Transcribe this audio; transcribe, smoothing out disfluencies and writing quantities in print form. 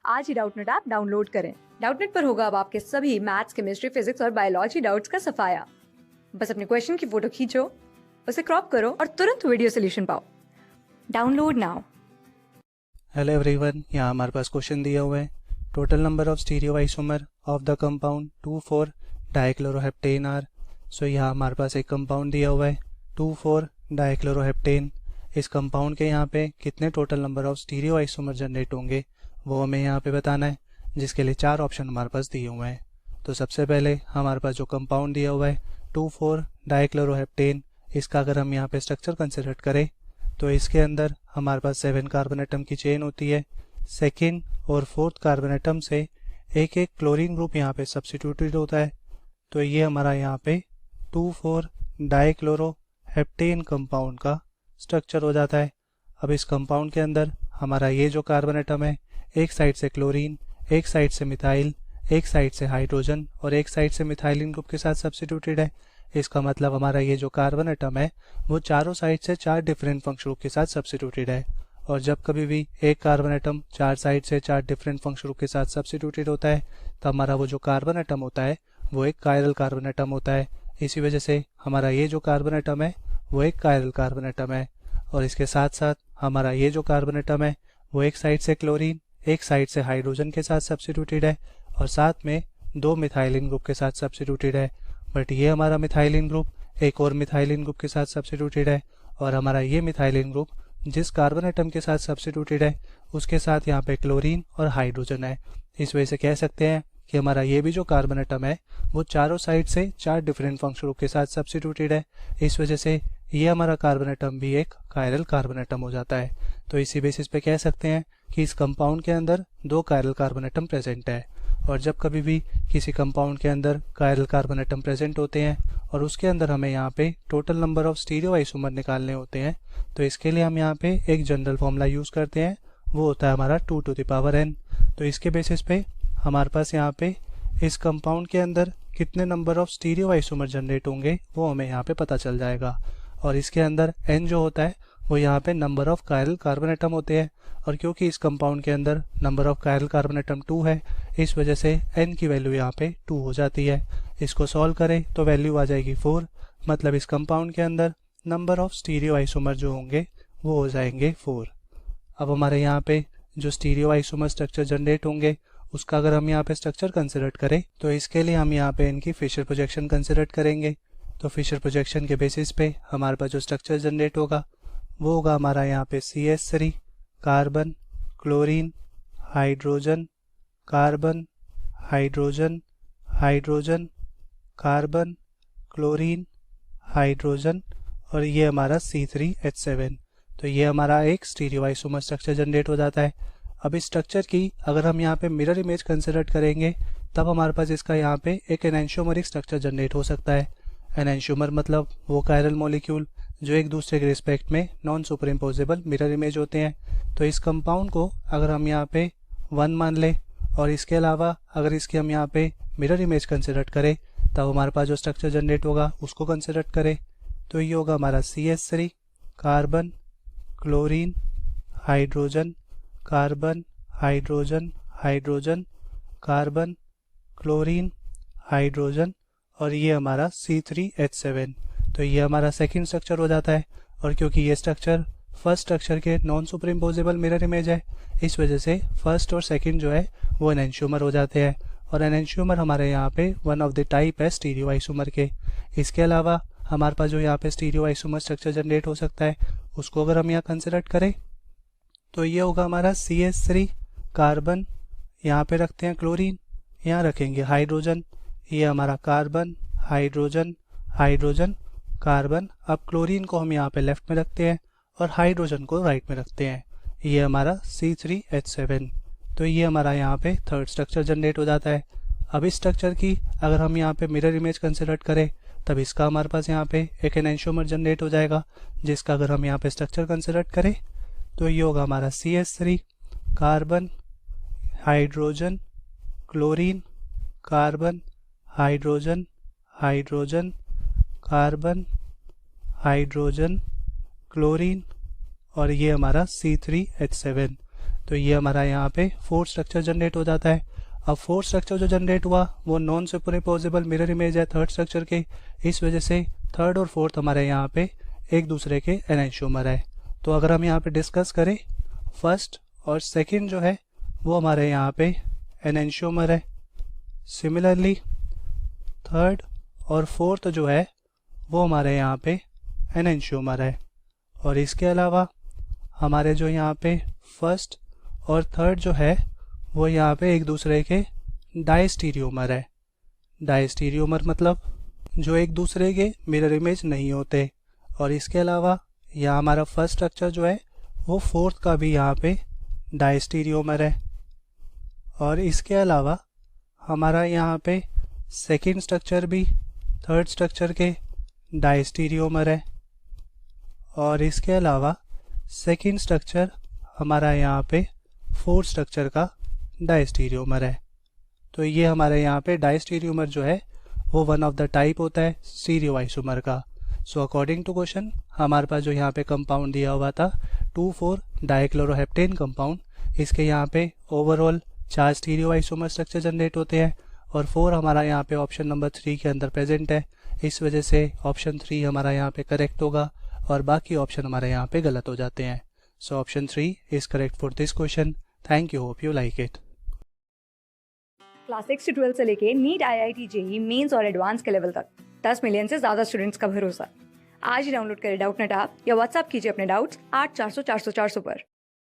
आज ही Doubtnut app download करें। Doubtnut पर होगा अब आपके सभी मैथ्स, केमिस्ट्री, फिजिक्स और बायोलॉजी डाउट्स का सफाया। बस अपने क्वेश्चन की फोटो खींचो, उसे क्रॉप करो और तुरंत वीडियो सोल्यूशन पाओ। Download now. हेलो एवरीवन, यहाँ हमारे पास क्वेश्चन दिया हुआ है। Total number of stereo isomer of the compound 2,4 dichloroheptane are. So यहाँ हमारे पास एक कंपाउंड दिया हुआ है 2,4 डाइक्लोरोहेप्टेन। इस कंपाउंड के यहाँ पे कितने total number of stereo isomer generate होंगे वो हमें यहाँ पे बताना है, जिसके लिए 4 ऑप्शन हमारे पास दिए हुए हैं। तो सबसे पहले हमारे पास जो कंपाउंड दिया हुआ है 2,4 डाइक्लोरोहेप्टेन, इसका अगर हम यहाँ पे स्ट्रक्चर कंसिडर करें तो इसके अंदर हमारे पास 7 कार्बन एटम की चेन होती है। सेकेंड और फोर्थ कार्बन एटम से एक एक क्लोरीन ग्रुप यहाँ पे सब्स्टिट्यूटेड होता है। तो ये हमारा यहाँ पे 2,4 डाइक्लोरोहेप्टेन कंपाउंड का स्ट्रक्चर हो जाता है। अब इस कंपाउंड के अंदर हमारा ये जो कार्बन एटम है, एक साइड से क्लोरीन, एक साइड से मिथाइल, एक साइड से हाइड्रोजन और एक साइड से मिथाइलिन ग्रुप के साथ सब्स्टिट्यूटेड है। इसका मतलब हमारा ये जो कार्बन एटम है वो चारों साइड से 4 डिफरेंट फंक्शन ग्रुप के साथ सब्स्टिट्यूटेड है। और जब कभी भी एक कार्बन एटम 4 साइड से 4 डिफरेंट फंक्शन ग्रुप के साथ सब्स्टिट्यूटेड होता है तो हमारा वो जो कार्बन एटम होता है वो एक कायरल कार्बन एटम होता है। इसी वजह से हमारा ये जो कार्बन एटम है वो एक कायरल कार्बन एटम है। और इसके साथ साथ हमारा ये जो कार्बन एटम है वो एक साइड से क्लोरीन, एक साइड से हाइड्रोजन के साथ सब्स्टिट्यूटेड है और साथ में 2 मिथाइलिन ग्रुप के साथ सब्स्टिट्यूटेड है। बट ये हमारा मिथाइलिन ग्रुप एक और मिथाइलिन ग्रुप के साथ सब्स्टिट्यूटेड है और हमारा ये मिथाइलिन ग्रुप जिस कार्बन एटम के साथ सब्स्टिट्यूटेड है उसके साथ यहाँ पे क्लोरीन और हाइड्रोजन है। इस वजह से कह सकते हैं कि हमारा ये भी जो कार्बन एटम है वो चारों साइड से 4 डिफरेंट फंक्शन ग्रुप के साथ सब्स्टिट्यूटेड है। इस वजह से ये हमारा कार्बन एटम भी एक कायरल कार्बन एटम हो जाता है। तो इसी बेसिस पे कह सकते हैं कि इस कंपाउंड के अंदर 2 कायरल कार्बन एटम प्रेजेंट है। और जब कभी भी किसी कंपाउंड के अंदर कायरल कार्बन एटम प्रेजेंट होते हैं और उसके अंदर हमें यहाँ पे total number of stereo isomer निकालने होते हैं तो इसके लिए हम यहाँ पे एक जनरल फॉर्मूला यूज करते हैं, वो होता है हमारा 2 टू द पावर n। तो इसके बेसिस पे हमारे पास यहाँ पे इस कंपाउंड के अंदर कितने number of stereo isomer generate होंगे वो हमें यहाँ पे पता चल जाएगा। और इसके अंदर n जो होता है वो यहाँ पे number of chiral carbon atom होते हैं और क्योंकि इस कंपाउंड के अंदर number of chiral carbon atom 2 है इस वजह से n की वैल्यू यहाँ पे 2 हो जाती है। इसको सॉल्व करें तो वैल्यू आ जाएगी 4। मतलब इस कंपाउंड के अंदर नंबर ऑफ स्टीरियो आइसोमर जो होंगे वो हो जाएंगे 4। अब हमारे यहाँ पे जो स्टीरियो आइसोमर स्ट्रक्चर जनरेट होंगे उसका अगर हम यहाँ पे स्ट्रक्चर कंसिडर करें तो इसके लिए हम यहाँ पे इनकी फिशर प्रोजेक्शन कंसिडर करेंगे। तो फिशर प्रोजेक्शन के बेसिस पे हमारे पास जो स्ट्रक्चर जनरेट होगा वो होगा हमारा यहाँ पे CH3 carbon, chlorine, hydrogen, carbon, hydrogen, hydrogen, carbon, chlorine, hydrogen और ये हमारा C3H7। तो ये हमारा एक स्टीरियो आइसोमर स्ट्रक्चर जनरेट हो जाता है। अब इस स्ट्रक्चर की अगर हम यहाँ पे मिरर इमेज कंसिडर करेंगे तब हमारे पास इसका यहाँ पे एक एनेंशियोमरिक स्ट्रक्चर जनरेट हो सकता है। एनेंशियोमर मतलब वो कायरल मॉलिक्यूल जो एक दूसरे के रिस्पेक्ट में non super imposable mirror image होते हैं। तो इस कंपाउंड को अगर हम यहाँ पे 1 मान ले और इसके अलावा अगर इसकी हम यहाँ पे मिरर इमेज कंसिडर करें तब हमारे पास जो स्ट्रक्चर जनरेट होगा उसको कंसिडर करें तो ये होगा हमारा CH3 carbon, chlorine, hydrogen, carbon, hydrogen, hydrogen, carbon, chlorine, hydrogen और ये हमारा C3H7। तो ये हमारा सेकंड स्ट्रक्चर हो जाता है। और क्योंकि ये स्ट्रक्चर फर्स्ट स्ट्रक्चर के non super imposable mirror image है इस वजह से फर्स्ट और सेकंड जो है वो एनेंशियोमर हो जाते हैं। और एनेंशियोमर हमारे यहाँ पे वन ऑफ द टाइप है स्टीरियो आइसोमर के। इसके अलावा हमारे पास जो यहाँ पे स्टीरियो आइसोमर स्ट्रक्चर जनरेट हो सकता है उसको अगर हम यहाँ कंसिडर करें तो ये होगा हमारा CH3 कार्बन, यहाँ पे रखते हैं क्लोरीन, यहाँ रखेंगे हाइड्रोजन, ये हमारा कार्बन, हाइड्रोजन, हाइड्रोजन, कार्बन। अब क्लोरीन को हम यहाँ पे लेफ्ट में रखते हैं और हाइड्रोजन को राइट में रखते हैं, ये हमारा C3H7। तो ये हमारा यहाँ पे थर्ड स्ट्रक्चर जनरेट हो जाता है। अब इस स्ट्रक्चर की अगर हम यहाँ पे मिरर इमेज कंसिडर करें तब इसका हमारे पास यहाँ पे एक एनेंशियोमर जनरेट हो जाएगा, जिसका अगर हम यहाँ पे स्ट्रक्चर कंसिडर करें तो ये होगा हमारा CH3 carbon, hydrogen, chlorine, carbon, hydrogen, hydrogen, carbon, hydrogen, chlorine और ये हमारा C3H7। तो ये हमारा यहाँ पे फोर्थ स्ट्रक्चर जनरेट हो जाता है। अब फोर्थ स्ट्रक्चर जो जनरेट हुआ वो नॉन सुपरइम्पोजेबल मिरर इमेज है थर्ड स्ट्रक्चर के, इस वजह से थर्ड और फोर्थ हमारे यहाँ पे एक दूसरे के एनेंशियोमर है। तो अगर हम यहाँ पे डिस्कस करें, फर्स्ट और सेकंड जो है वो हमारे यहाँ पे एनेंशियोमर है। सिमिलरली थर्ड और फोर्थ जो है वो हमारे यहाँ पे एनेंशियोमर है। और इसके अलावा हमारे जो यहाँ पे फर्स्ट और थर्ड जो है वो यहाँ पे एक दूसरे के डायस्टीरियोमर है। डायस्टीरियोमर मतलब जो एक दूसरे के मिरर इमेज नहीं होते। और इसके अलावा यहाँ हमारा फर्स्ट स्ट्रक्चर जो है वो फोर्थ का भी यहाँ पे डायस्टीरियोमर है। और इसके अलावा हमारा यहाँ पे सेकंड स्ट्रक्चर भी थर्ड स्ट्रक्चर के डायस्टीरियोमर है। और इसके अलावा सेकंड स्ट्रक्चर हमारा यहाँ पे फोर्थ स्ट्रक्चर का डायस्टीरियोमर है। तो ये हमारे यहाँ पे डायस्टीरियोमर जो है वो वन ऑफ द टाइप होता है स्टीरियो आइसोमर का। सो अकॉर्डिंग टू क्वेश्चन हमारे पास जो यहाँ पे कंपाउंड दिया हुआ था 2,4 डाइक्लोरोहेप्टेन कंपाउंड, इसके यहाँ पे overall 4 stereo isomer structure generate होते हैं और 4 हमारा यहाँ पे ऑप्शन नंबर 3 के अंदर प्रेजेंट है। इस वजह से ऑप्शन 3 हमारा यहाँ पे करेक्ट होगा और बाकी ऑप्शन हमारे यहाँ पे गलत हो जाते हैं। So option 3 is correct for this question. Thank you, hope you like it. Class 6 से 12 से लेके नीट, IIT, JEE मेंस और एडवांस के लेवल तक 10 मिलियन से ज्यादा स्टूडेंट्स का भरोसा। आज ही डाउनलोड करें डाउटनेट ऐप या व्हाट्सएप कीजिए अपने डाउट्स 8400 400 400 पर।